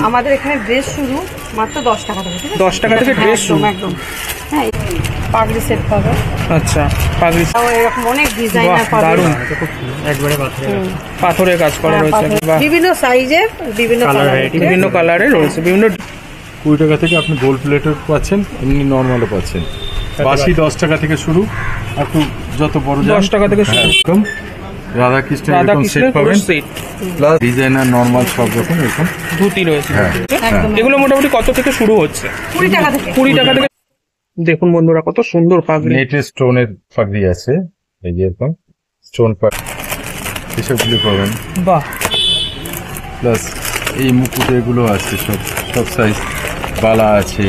আমাদের এখানে ড্রেস শুরু মাত্র 10 টাকা থেকে। 10 টাকা থেকে ড্রেস শুরু একদম। হ্যাঁ, পাগড়ি সেট পাবে। আচ্ছা, পাগড়ি এরকম অনেক ডিজাইনার পাবে। দারুণ, একবারে পাথরের কাজ করা রয়েছে, বিভিন্ন সাইজের, বিভিন্ন কালারের রয়েছে। বিভিন্ন 20 টাকা থেকে আপনি গোল্ড প্লেটের পাচ্ছেন, এমনি নর্মালও পাচ্ছেন। বাসি 10 টাকা থেকে শুরু, একটু যত বড় 10 টাকা থেকে শুরু। একদম রাধাকৃষ্ণের এরকম সেট পাবেন, প্লাস ডিজাইনার নর্মাল সব রকম এরকম ধুতি রয়েছে। এগুলো মোটামুটি কত থেকে শুরু হচ্ছে? 20 টাকা থেকে। 20 টাকা থেকে। দেখুন বন্ধুরা, কত সুন্দর পাগড়ি। নেটের স্টোনের পাগড়ি আছে, এই যে এরকম স্টোন পাগড়ি, এসবগুলো পাবেন। বাহ। প্লাস এই মুকুট এগুলো আছে, সব সাইজ বালা আছে,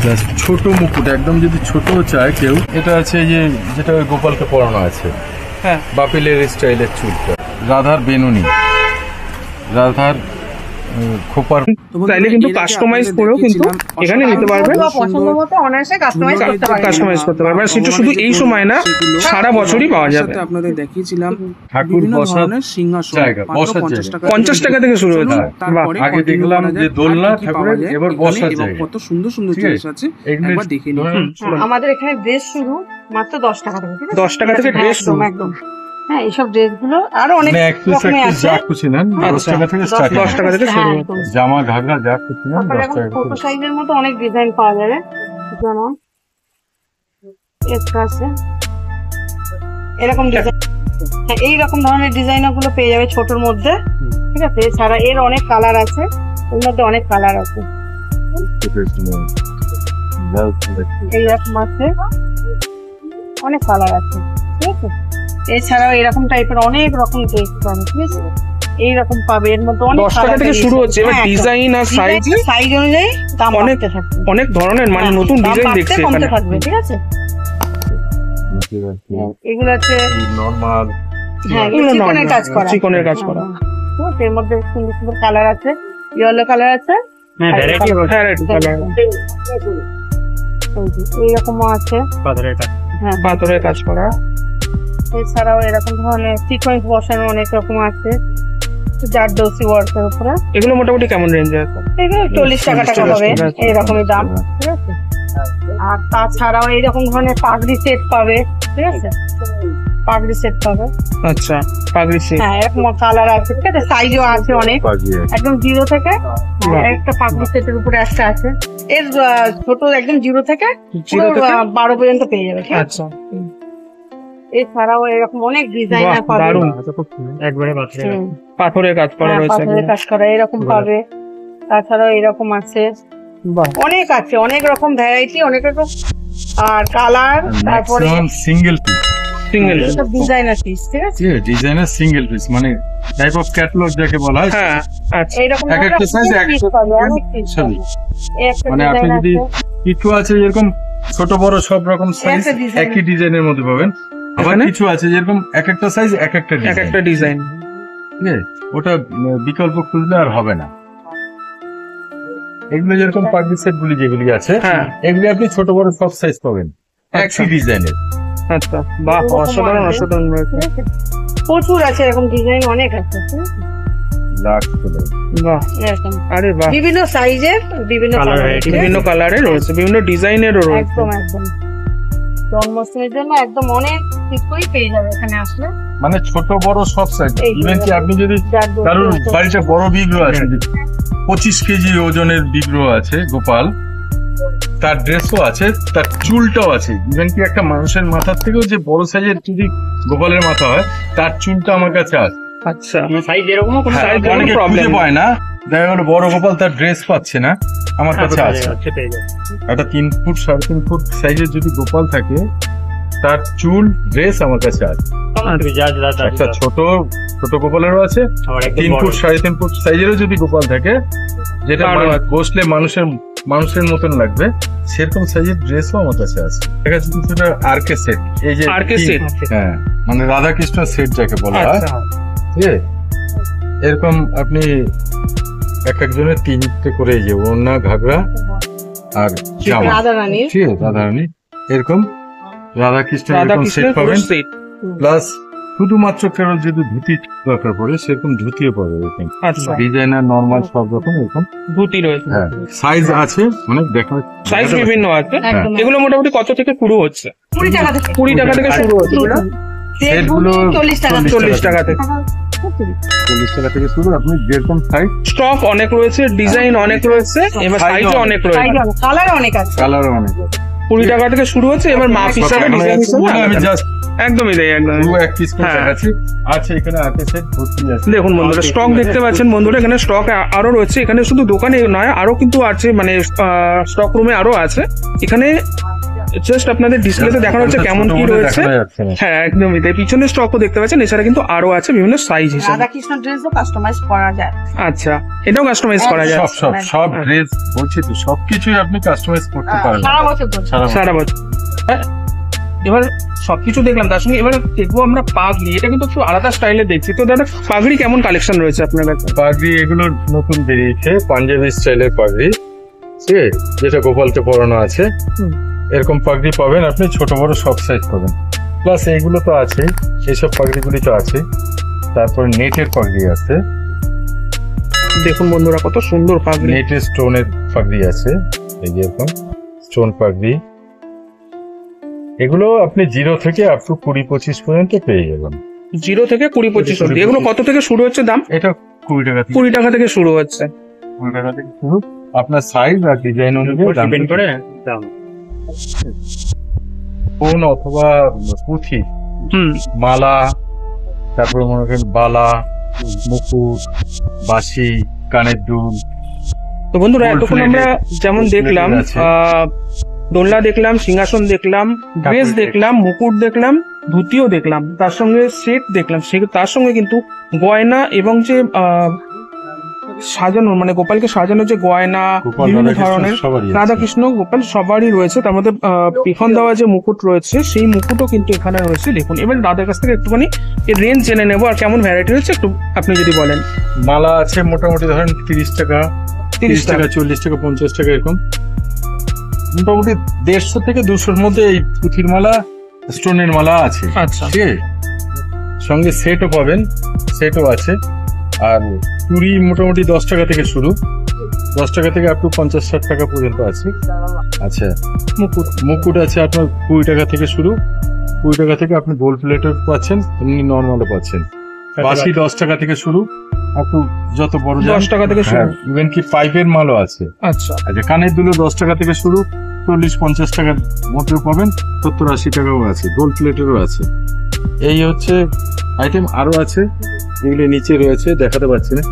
প্লাস ছোট মুকুট, একদম যদি ছোট চায় কেউ, এটা আছে এই যে যেটা গোপালকে পরানো আছে, হ্যাঁ, বাপিলের স্টাইলের চুলটা, রাধার বেনুনি, রাধার খোপার, চাইলে কিন্তু কাস্টমাইজ করেও কিন্তু এখানে নিতে পারবেন, পছন্দমতো অনায়াসে কাস্টমাইজ করতে পারবেন। সেটা শুধু এই সময় না, সারা বছরই পাওয়া যাবে। আপনাদের দেখিয়েছিলাম ঠাকুর বসার সিংহাসন, জায়গা, বসার জায়গা 50 টাকা থেকে শুরু হচ্ছে। আগে দেখলাম যে দোলনা ঠাকুরের, এবার বসার জায়গা, কত সুন্দর সুন্দর জিনিস আছে, একবার দেখে নিন। আমাদের এখানে ড্রেস শুরু মাত্র 10 টাকা থেকে। 10 টাকা থেকে ড্রেস শুরু, একদম। হ্যাঁ, এইসব ড্রেস গুলো আরো অনেক রকমের আছে। যা খুশি নেন 10 টাকা থেকে স্টার্ট, 10 টাকা থেকে শুরু। জামা ঘাগরা যা খুশি নেন 10 টাকা। ছোট সাইজের মতো অনেক ডিজাইন পাওয়া যাবে, যেমন আছে এরকম ডিজাইন। হ্যাঁ, এইরকম ধরনের ডিজাইন গুলো পেয়ে যাবে ছোটর মধ্যে, ঠিক আছে। এছাড়া এর অনেক কালার আছে, এর মধ্যে অনেক কালার আছে, এইরকম আছে, অনেক কালার আছে, ঠিক আছে। এছাড়াও এরকম টাইপের অনেক রকম ড্রেস পাবে, ঠিক আছে। এইরকম পাবে, এর মধ্যে অনেক 10 টাকা থেকে শুরু হচ্ছে। এবার ডিজাইন আর সাইজ অনুযায়ী দাম অনেক থাকবে, অনেক ধরনের, মানে নতুন ডিজাইন দেখছি এখানে থাকবে, ঠিক আছে। এগুলো আছে নরমাল, হ্যাঁ, চিকনের কাজ করা, চিকনের কাজ করা। এর মধ্যে সুন্দর সুন্দর কালার আছে, ইয়েলো কালার আছে, ভ্যারাইটি কালার, এইরকম আছে, হ্যাঁ, পাথরের কাজ করা। এছাড়াও এরকম ধরনের সিকোয়েন্স বসানো অনেক রকম আছে, জারদৌসি ওয়ার্কের উপরে। এগুলো মোটামুটি কেমন রেঞ্জে আছে? এগুলো 40 টাকা হবে, এইরকমই দাম, ঠিক আছে। আর তাছাড়াও এইরকম ধরনের পাগড়ি সেট পাবে, ঠিক আছে, পাগড়ি সেট পাবে। আচ্ছা, পাগড়ি সেট, হ্যাঁ, এরকম কালার আছে, ঠিক আছে। সাইজও আছে অনেক, একদম 0 থেকে একটা পাগড়ি সেটের উপরে একটা আছে। এর ছোট একদম 0 থেকে 12 পর্যন্ত পেয়ে যাবে, ঠিক আছে। আচ্ছা, এছাড়াও এরকম অনেক ডিজাইনার পাবে, দারুণ, একবারে পাথরের কাজ করা রয়েছে, পাথরের কাজ করা এরকম পাবে। তাছাড়াও এরকম আছে, অনেক আছে, অনেক রকম ভ্যারাইটি, অনেক রকম আর কালার। তারপরে সিঙ্গেল পিস, সব ডিজাইনার পিস, ঠিক আছে। ডিজাইনার সিঙ্গেল পিস, মানে টাইপ অফ ক্যাটালগ যাকে বলা হয়। হ্যাঁ, আচ্ছা, এইরকম এক একটা সাইজ মানে আপনি যদি কিছু আছে যেরকম ছোট বড় সব রকম সাইজ একই ডিজাইনের মধ্যে পাবেন, আবার কিছু আছে যেরকম এক একটা সাইজ এক একটা ডিজাইন, ঠিক আছে। ওটা বিকল্প খুঁজলে আর হবে না। এগুলো যেরকম পাগড়ি সেট গুলি যেগুলি আছে, এগুলি আপনি ছোট বড় সব সাইজ পাবেন একই ডিজাইনের। আচ্ছা, বাহ, অসাধারণ, অসাধারণ রয়েছে, প্রচুর আছে, এরকম ডিজাইন অনেক আছে, বাহ। আরে বাহ, বিভিন্ন সাইজের, বিভিন্ন কালারের রয়েছে, বিভিন্ন ডিজাইনেরও রয়েছে। একদম একদম জন্মাষ্টমীর জন্য একদম অনেক কিছুই পেয়ে যাবে এখানে আসলে, মানে ছোট বড় সব সাইজ। ইভেন কি আপনি যদি কারোর বাড়িতে বড় বিগ্রহ আছে, 25 কেজি ওজনের বিগ্রহ আছে গোপাল, তার ড্রেসও আছে, তার চুলটাও আছে। ইভেন কি একটা মানুষের মাথার থেকেও যে বড় সাইজের যদি গোপালের মাথা হয়, তার চুলটা আমার কাছে আছে। আচ্ছা, সাইজ এরকম কোনো সাইজ অনেকে খুঁজে পায় না, দেখা গেল বড় গোপাল তার ড্রেস পাচ্ছে না, আমার কাছে আছে। একটা 3 ফুট 3.5 ফুট সাইজের যদি গোপাল থাকে, তার চুল ড্রেস আমার কাছে আছে। একটা ছোট গোপালেরও আছে, 3 ফুট 3.5 ফুট সাইজেরও যদি গোপাল থাকে, যেটা বসলে মানুষের মতন লাগবে, সেরকম সাইজের ড্রেসও আমার কাছে আছে। দেখা যাচ্ছে কিছুটা আরকে সেট, এই যে আরকে সেট, হ্যাঁ, মানে রাধাকৃষ্ণ সেট যাকে বলা হয়, ঠিক আছে। এরকম আপনি এক একজনের 3টে করে, এই যে ওড়না, ঘাগরা আর জামা, ঠিক আছে, রাধারানী, এরকম রাধাকৃষ্ণ এরকম সেট পাবেন, প্লাস শুধুমাত্র কারণ যদি ধুতি দরকার পড়ে সেরকম ধুতিও পাবে এরকম আচ্ছা, ডিজাইনার নর্মাল সব রকম এরকম। ধুতি রয়েছে, হ্যাঁ, সাইজ আছে অনেক দেখা সাইজ বিভিন্ন আছে। একদম। এগুলো মোটামুটি কত থেকে শুরু হচ্ছে? 20 টাকা থেকে 20 টাকা থেকে শুরু হচ্ছে, সেটগুলো 40 টাকা 40 টাকা থেকে। 40 টাকা থেকে শুরু। আপনি যেরকম সাইজ, স্টক অনেক রয়েছে, ডিজাইন অনেক রয়েছে, এবার সাইজও অনেক রয়েছে, কালার অনেক আছে। কালারও অনেক। 20 টাকা থেকে শুরু হচ্ছে। এবার মাপ হিসাবে ডিজাইন হিসাবে আমি জাস্ট একদমই তাই, একদম। এক পিস করে হ্যাঁ। দেখাচ্ছি। আচ্ছা, এখানে আছে সেট ভর্তি আছে। দেখুন বন্ধুরা, স্টক দেখতে পাচ্ছেন বন্ধুরা, এখানে স্টক আরো রয়েছে। এখানে শুধু দোকানে নয়, আরো কিন্তু আছে, মানে স্টক রুমে আরো আছে। এখানে জাস্ট আপনাদের ডিসপ্লেতে দেখানো হচ্ছে কেমন কি রয়েছে। দেখা যাচ্ছে না। হ্যাঁ, একদমই তাই। পিছনে স্টকও দেখতে পাচ্ছেন। এছাড়া কিন্তু আরো আছে বিভিন্ন সাইজ হিসাবে। রাধা কৃষ্ণ ড্রেসও কাস্টমাইজ করা যায়। আচ্ছা, এটাও কাস্টমাইজ করা যায় সব ড্রেস বলছি তো, সবকিছুই আপনি কাস্টমাইজ করতে পারবেন সারা বছর ধরে। সারা বছর। হ্যাঁ, এবার সবকিছু দেখলাম, তার সঙ্গে এবার দেখবো আমরা পাগড়ি। এটা কিন্তু একটু আলাদা স্টাইলে দেখছি। তো দাদা, পাগড়ি কেমন কালেকশন রয়েছে আপনার কাছে? পাগড়ি এগুলো নতুন বেরিয়েছে, পাঞ্জাবি স্টাইলের পাগড়ি, ঠিক আছে, যেটা গোপালকে পরানো আছে। এরকম পাগড়ি পাবেন আপনি, ছোট বড় সব সাইজ পাবেন। প্লাস এইগুলো তো আছে, এইসব পাগড়িগুলি তো আছে। তারপরে নেটের পাগড়ি আছে, দেখুন বন্ধুরা, কত সুন্দর পাগড়ি। নেটের স্টোনের পাগড়ি আছে, এই যে এরকম স্টোন পাগড়ি। এগুলো আপনি 0 থেকে আপ টু 20-25 পর্যন্ত পেয়ে যাবেন। 0 থেকে 20-25 অবধি। এগুলো কত থেকে শুরু হচ্ছে দাম? এটা 20 টাকা থেকে 20 টাকা থেকে শুরু হচ্ছে। 20 টাকা থেকে শুরু। আপনার সাইজ আর ডিজাইন অনুযায়ী দাম ডিপেন্ড করে। ফোন অথবা পুঁথি, মালা, তারপরে মনে করেন বালা, মুকুট, বাঁশি, কানের দুল। তো বন্ধুরা, Gold এতক্ষণ plated, আমরা যেমন gold দেখলাম, plated আছে। দোলনা দেখলাম, সিংহাসন দেখলাম, ড্রেস দেখলাম, মুকুট দেখলাম, ধুতিও দেখলাম, তার সঙ্গে সেট দেখলাম। তার সঙ্গে কিন্তু গয়না এবং যে সাজানো, মানে গোপালকে সাজানো যে গয়না, গোপাল, বিভিন্ন রাধাকৃষ্ণ ধরনের সবারই আছে। রাধাকৃষ্ণ গোপাল সবারই রয়েছে। তার মধ্যে পিখন দেওয়া যে মুকুট রয়েছে, সেই মুকুটও কিন্তু এখানে রয়েছে। দেখুন, এবার দাদার কাছ থেকে একটুখানি এর রেঞ্জ জেনে নেবো, আর কেমন ভ্যারাইটি রয়েছে একটু আপনি যদি বলেন। মালা আছে মোটামুটি ধরেন 30 টাকা, 30 টাকা, 40 টাকা, 50 টাকা, এরকম মোটামুটি 150 থেকে 200-র মধ্যে এই পুঁথির মালা, স্টোনের মালা আছে। আচ্ছা, ঠিক আছে, সঙ্গে সেটও পাবেন, সেটও আছে। আর চুড়ি মোটামুটি 10 টাকা থেকে শুরু, 10 টাকা থেকে আপ টু 50-60 টাকা পর্যন্ত আছে। আচ্ছা, মুকুট মুকুট আছে আপনার 20 টাকা থেকে শুরু, 20 টাকা থেকে আপনি গোল্ড প্লেটের পাচ্ছেন, এমনি নর্মালও পাচ্ছেন। বাঁশি 10 টাকা থেকে শুরু, আপনি যত বড় 10 টাকা থেকে শুরু। ইভেন কি পাইপের মালও আছে। আচ্ছা, আচ্ছা, কানের দুলো 10 টাকা থেকে শুরু, 40-50 টাকার মধ্যেও পাবেন, 70-80 টাকাও আছে, গোল্ড প্লেটেরও আছে। এই হচ্ছে আইটেম, আরো আছে, এগুলো নিচে রয়েছে, দেখাতে পাচ্ছি না।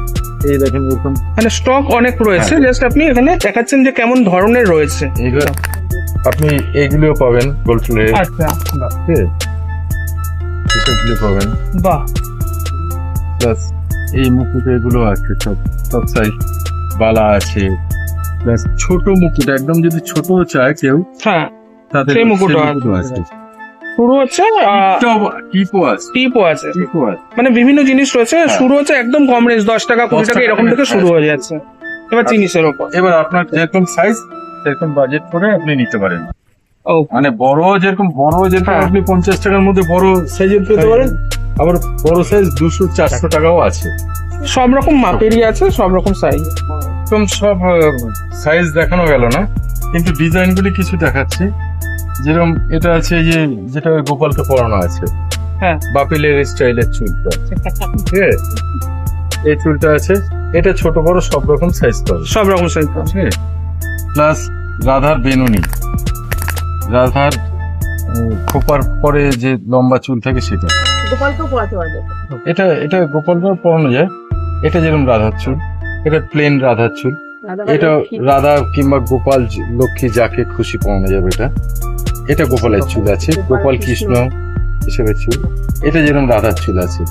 এই দেখেন এরকম, মানে স্টক অনেক রয়েছে। জাস্ট আপনি এখানে দেখাচ্ছেন যে কেমন ধরনের রয়েছে। এইগুলো আপনি এইগুলোও পাবেন, গোল্ড প্লেট, আচ্ছা, এসবগুলো পাবেন। বাহ, প্লাস এই মুকুট এগুলো আছে, সব সাইজ বালা আছে। প্লাস ছোট মুকুট, একদম যদি ছোট চায় কেউ, হ্যাঁ, তাদের সেই মুকুটও আছে। শুরু হচ্ছে টিপও আছে, টিপও আছে, টিপও আছে। মানে বিভিন্ন জিনিস রয়েছে। শুরু হচ্ছে একদম কম রেঞ্জ, 10 টাকা, 20 টাকা এরকম থেকে শুরু হয়ে যাচ্ছে। এবার জিনিসের উপর, এবার আপনার যেরকম সাইজ সেরকম বাজেট করে আপনি নিতে পারেন। ও মানে যেরকম হ্যাঁ। আপনি 50 টাকার মধ্যে বড় সাইজের পেতে পারেন, আবার বড় সাইজ 200-400 টাকাও আছে। সব রকম মাপেরই আছে, সব রকম সাইজ। একদম সব সাইজ দেখানো গেল না, কিন্তু ডিজাইনগুলি কিছু দেখাচ্ছি। যেরকম এটা আছে, এই যে যেটা গোপালকে পরানো আছে, হ্যাঁ, বাপিলের স্টাইলের চুলটা, ঠিক আছে, এই চুলটা আছে। এটা ছোট বড় সব রকম সাইজ পাবে, সব রকম সাইজ। প্লাস রাধার বেনুনি, রাধার খোপার পরে যে লম্বা চুল থাকে সেটা, গোপালকেও পরাতে পারবে। এটা গোপালকে পরানো যায়। এটা যেরকম রাধার চুল, এটা প্লেন রাধার চুল। এটা রাধা কিংবা গোপাল, লক্ষ্মী, যাকে খুশি পরানো যাবে। এটা গোপালের চুল আছে, গোপাল কৃষ্ণ এসবের চুল। এটা যেরকম রাধার চুল আছে,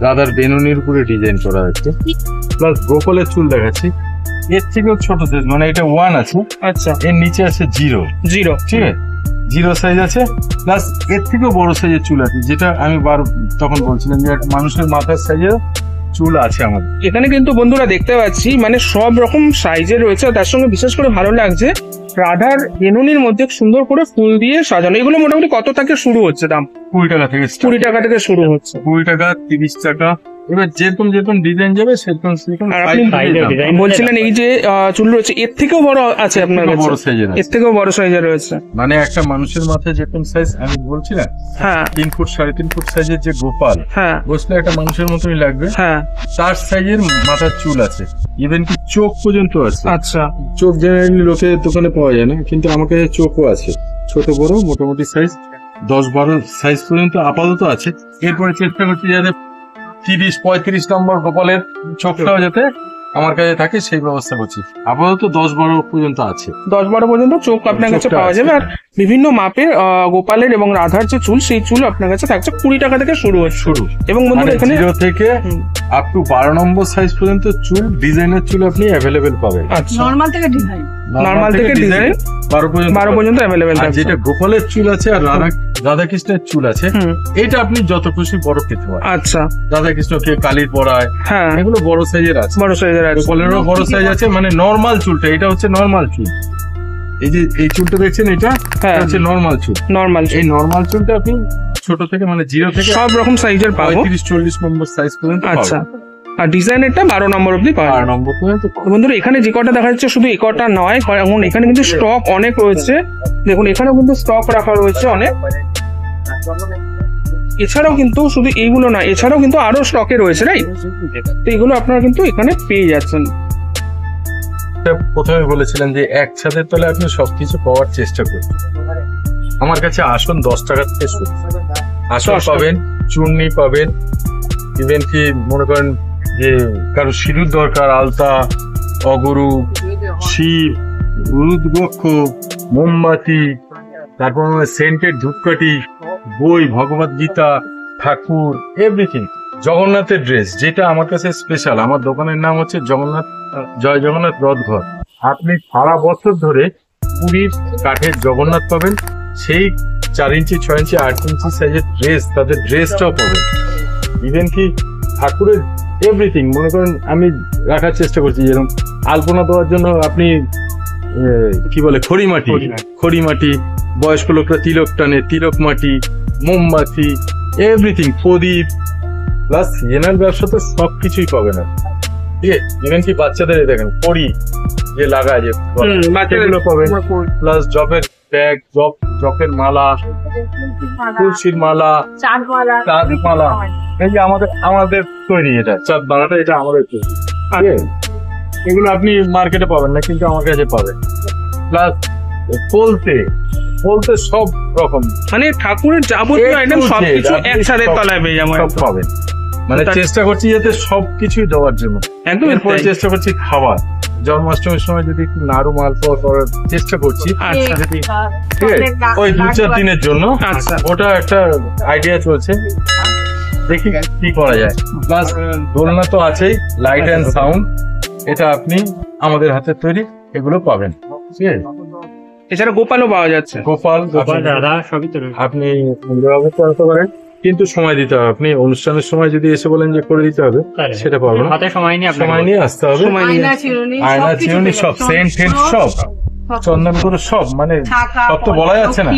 রাধার বেনুনির উপরে ডিজাইন করা হয়েছে। প্লাস গোপালের চুল দেখাচ্ছি, এর থেকেও ছোট সাইজ, মানে এটা 1 আছে। আচ্ছা, এর নিচে আছে 0, জিরো, ঠিক আছে, 0 সাইজ আছে। প্লাস এর থেকেও বড় সাইজের চুল আছে, যেটা আমি তখন বলছিলাম যে মানুষের মাথার সাইজের চুল আছে আমাদের এখানে কিন্তু বন্ধুরা দেখতে পাচ্ছি, মানে সব রকম সাইজের রয়েছে। আর তার সঙ্গে বিশেষ করে ভালো লাগছে, রাধার বেনুনির মধ্যে সুন্দর করে ফুল দিয়ে সাজানো। এগুলো মোটামুটি কত থেকে শুরু হচ্ছে দাম? 20 টাকা থেকে 20 টাকা থেকে শুরু হচ্ছে। 20 টাকা, 30 টাকা, এবার যেরকম ডিজাইন যাবে সেরকম আর আপনি বলছিলেন এই যে চুল রয়েছে এর থেকেও বড় আছে আপনার কাছে? বড় সাইজের, এর থেকেও বড় সাইজের রয়েছে। মানে একটা মানুষের মাথায় যেরকম সাইজ আমি বলছিলাম, হ্যাঁ 3 ফুট 3.5 ফুট সাইজের যে গোপাল, হ্যাঁ বসলে একটা মানুষের মতোই লাগবে, হ্যাঁ তার সাইজের মাথার চুল আছে, ইভেন কি চোখ পর্যন্ত আছে। আচ্ছা, চোখ জেনারেলি লোকের দোকানে পাওয়া যায় না, কিন্তু আমার কাছে চোখও আছে, ছোট বড় মোটামুটি সাইজ 10-12 সাইজ পর্যন্ত আপাতত আছে। এরপরে চেষ্টা করছি যাতে 30-35 নম্বর গোপালের চোখটাও যাতে আমার কাছে থাকে সেই ব্যবস্থা করছি। আপাতত 10-12 পর্যন্ত আছে, 10-12 পর্যন্ত চোখ আপনার কাছে পাওয়া যাবে। আর বিভিন্ন মাপের গোপালের এবং রাধার যে চুল, সেই চুল আপনার কাছে থাকছে 20 টাকা থেকে শুরু হচ্ছে। এবং বন্ধুরা এখানে 0 থেকে আপ টু 12 নম্বর সাইজ পর্যন্ত চুল, ডিজাইনের চুল আপনি অ্যাভেলেবেল পাবেন। আচ্ছা, নরমাল থেকে ডিজাইন, নরমাল থেকে ডিজাইন 12 পর্যন্ত অ্যাভেলেবেল আর থাকছে। যেটা গোপালের চুল আছে আর রাধাকৃষ্ণের চুল আছে, এটা আপনি যত খুশি বড় পেতে পারেন। আচ্ছা, রাধাকৃষ্ণকে কালির পরায়, হ্যাঁ এগুলো বড় সাইজের আছে, বড় সাইজের আছে। গোপালেরও বড় সাইজ আছে, মানে নরমাল চুলটা, এটা হচ্ছে নরমাল চুল। এই যে এই চুলটা দেখছেন, এটা হচ্ছে নরমাল চুল। নরমাল, এই নরমাল চুলটা আপনি ছোট থেকে মানে 0 থেকে সব রকম সাইজের পাবো, 35-40 নম্বর সাইজ পর্যন্ত। আচ্ছা, আর ডিজাইনেরটা 12 নম্বর অব্দি পাওয়া যাবে। 12 নম্বর পর্যন্ত। তো বন্ধুরা এখানে যে কটা দেখা যাচ্ছে শুধু এই কটা নয়, এখন এখানে কিন্তু স্টক অনেক রয়েছে। দেখুন এখানেও কিন্তু স্টক রাখা রয়েছে অনেক। এছাড়াও কিন্তু শুধু এইগুলো না, এছাড়াও কিন্তু আরো স্টকে রয়েছে, রাইট? তো এগুলো আপনারা কিন্তু এখানে পেয়ে যাচ্ছেন। প্রথমে বলেছিলেন যে এক ছাদের তলে আপনি সবকিছু পাওয়ার চেষ্টা করছেন। আমার কাছে আসন 10 টাকা থেকে শুরু। আসন পাবেন, চূর্ণি পাবেন, ইভেন কি মনে করেন যে কারো সিঁদুর দরকার, আলতা, অগরু, শিব, রুদ্রবক্ষ, মোমবাতি, তারপর সেন্টেড ধূপকাঠি, বই, ভগবত গীতা, ঠাকুর, এভরিথিং। জগন্নাথের ড্রেস, যেটা আমার কাছে স্পেশাল, আমার দোকানের নাম হচ্ছে জয় জগন্নাথ রথঘর। আপনি সারা বছর ধরে পুরীর কাঠের জগন্নাথ পাবেন, সেই 4 ইঞ্চি, 6 ইঞ্চি, 8 ইঞ্চি সাইজের ড্রেস, তাদের ড্রেসটাও পাবেন। ইভেন কি ঠাকুরের এভরিথিং মনে করেন আমি রাখার চেষ্টা করছি, যেরকম আলপনা দেওয়ার জন্য আপনি কি বলে খড়িমাটি, বয়স্ক লোকরা তিলক টানে, তিলক মাটি, মোমবাতি, এভরিথিং, প্রদীপ, প্লাস জেনারেল ব্যবসাতে সবকিছুই পাবে না, ঠিক আছে? ইভেন কি বাচ্চাদের দেখেন পরি যে লাগায়, যে সেগুলো পাবেন, প্লাস জবের ব্যাগ, জপের মালা, তুলসীর মালা, চাঁদ মালা, এই যে আমাদের তৈরি, এটা চাঁদ মালাটা, এটা আমাদের তৈরি। এগুলো আপনি মার্কেটে পাবেন না, কিন্তু আমার কাছে পাবেন। প্লাস বলতে সব রকম, মানে ঠাকুরের যাবতীয় আইটেম সবকিছু একসাথে তলায় পেয়ে যাবেন, সব পাবেন। মানে চেষ্টা করছি যাতে সবকিছুই দেওয়ার জন্য। একদম এরপরে চেষ্টা করছি খাবার, জন্মাষ্টমীর সময় যদি একটু নাড়ু মালপোয়া করার চেষ্টা করছি, আচ্ছা, ঠিক আছে, ওই 2-4 দিনের জন্য। আচ্ছা, ওটা একটা আইডিয়া চলছে, দেখি কি করা যায়। প্লাস দোলনা তো আছেই, লাইট অ্যান্ড সাউন্ড, এটা আপনি আমাদের হাতে তৈরি, এগুলো পাবেন, ঠিক আছে? এছাড়া গোপালও পাওয়া যাচ্ছে। গোপাল দাদা সবই তো আপনি সুন্দরভাবে করতে পারেন, কিন্তু সময় দিতে হবে। আপনি অনুষ্ঠানের সময় যদি এসে বলেন যে করে দিতে হবে, সেটা পারবো না। হাতে সময় নিয়ে আসতে হবে। আয়না চিরুনি সব, সেন্ট সব, চন্দন করে সব, মানে সব তো বলা যাচ্ছে না,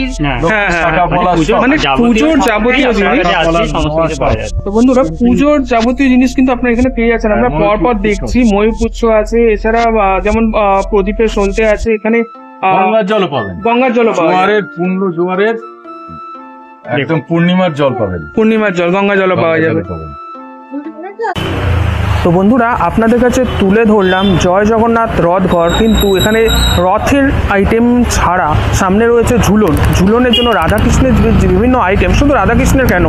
মানে পুজোর যাবতীয় জিনিস। তো বন্ধুরা পুজোর যাবতীয় জিনিস কিন্তু আপনারা এখানে পেয়ে যাচ্ছেন। আমরা পরপর দেখছি ময়ূরপুচ্ছ আছে, এছাড়া যেমন প্রদীপের সলতে আছে, এখানে গঙ্গার জল পাবেন, গঙ্গার জল পাবেন, জোয়ারের একদম পূর্ণিমার জল পাবেন, পূর্ণিমার জল, গঙ্গা জল পাওয়া যাবে। তো বন্ধুরা আপনাদের কাছে তুলে ধরলাম জয় জগন্নাথ রথঘর, কিন্তু এখানে রথের আইটেম ছাড়া সামনে রয়েছে ঝুলনের জন্য রাধাকৃষ্ণের বিভিন্ন আইটেম। শুধু রাধাকৃষ্ণের কেন,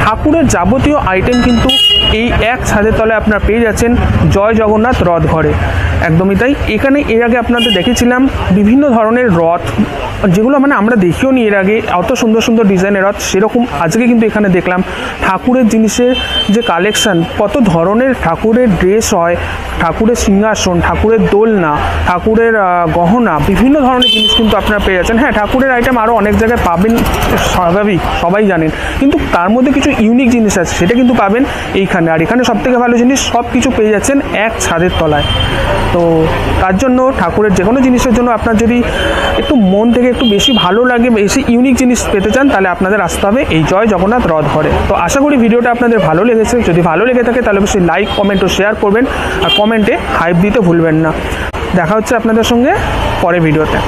ঠাকুরের যাবতীয় আইটেম কিন্তু এই এক ছাদের তলে আপনারা পেয়ে যাচ্ছেন জয় জগন্নাথ রথঘরে। একদমই তাই। এখানে এর আগে আপনাদের দেখেছিলাম বিভিন্ন ধরনের রথ, যেগুলো মানে আমরা দেখিও নি এর আগে, অত সুন্দর সুন্দর ডিজাইনের রথ, সেরকম আজকে কিন্তু এখানে দেখলাম ঠাকুরের জিনিসের যে কালেকশন, কত ধরনের ঠাকুরের ঠাকুরের ড্রেস হয়, ঠাকুরের সিংহাসন, ঠাকুরের দোলনা, ঠাকুরের গহনা, বিভিন্ন ধরনের জিনিস কিন্তু আপনারা পেয়ে যাচ্ছেন। হ্যাঁ, ঠাকুরের আইটেম আরও অনেক জায়গায় পাবেন, স্বাভাবিক, সবাই জানেন, কিন্তু তার মধ্যে কিছু ইউনিক জিনিস আছে, সেটা কিন্তু পাবেন এইখানে। আর এখানে সবথেকে ভালো জিনিস, সব কিছু পেয়ে যাচ্ছেন এক ছাদের তলায়। তো তার জন্য ঠাকুরের যে কোনো জিনিসের জন্য আপনার যদি একটু মন থেকে একটু বেশি ভালো লাগে, বেশি ইউনিক জিনিস পেতে চান, তাহলে আপনাদের আসতে হবে এই জয় জগন্নাথ রথ ঘরে। তো আশা করি ভিডিওটা আপনাদের ভালো লেগেছে। যদি ভালো লেগে থাকে তাহলে অবশ্যই লাইক, কমেন্ট ও শেয়ার করবেন, আর কমেন্টে হাইপ দিতে ভুলবেন না। দেখা হচ্ছে আপনাদের সঙ্গে পরে ভিডিওতে।